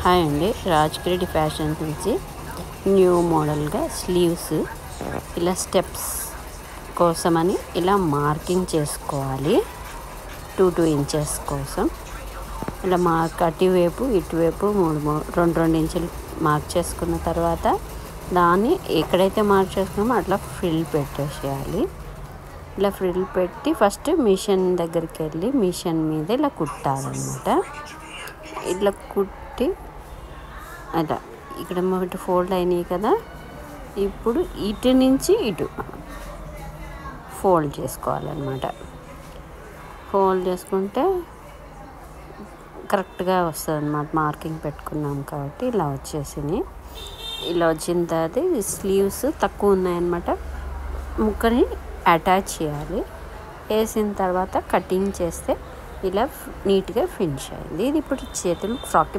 Hi అండి, Raj creative fashions నుంచి new మోడల్గా స్లీవ్స్ ఇలా స్టెప్స్ కోసమని ఇలా మార్కింగ్ చేసుకోవాలి. 2 ఇంచెస్ కోసం ఇలా అటువైపు ఇటువైపు 2 ఇంచులు మార్క్ చేసుకున్న తర్వాత దాన్ని ఎక్కడైతే మార్క్ చేసుకున్నామో అట్లా ఫ్రిల్ పెట్టేసేయాలి. ఇలా ఫ్రిల్ పెట్టి ఫస్ట్ మిషన్ దగ్గరికి వెళ్ళి మిషన్ మీద ఇలా కుట్టాలన్నమాట. ఇట్లా కుట్టి అలా ఇక్కడ ఒకటి ఫోల్డ్ అయినాయి కదా, ఇప్పుడు ఇటు నుంచి ఇటు ఫోల్డ్ చేసుకోవాలన్నమాట. ఫోల్డ్ చేసుకుంటే కరెక్ట్గా వస్తుంది అన్నమాట. మార్కింగ్ పెట్టుకున్నాం కాబట్టి ఇలా వచ్చేసినాయి. ఇలా వచ్చిన తర్వాత స్లీవ్స్ తక్కువ ఉన్నాయన్నమాట. ముక్కని అటాచ్ చేయాలి. వేసిన తర్వాత కటింగ్ చేస్తే ఇలా నీట్గా ఫినిష్ అయింది. ఇది ఇప్పుడు చేతులు ఫ్రాక్కి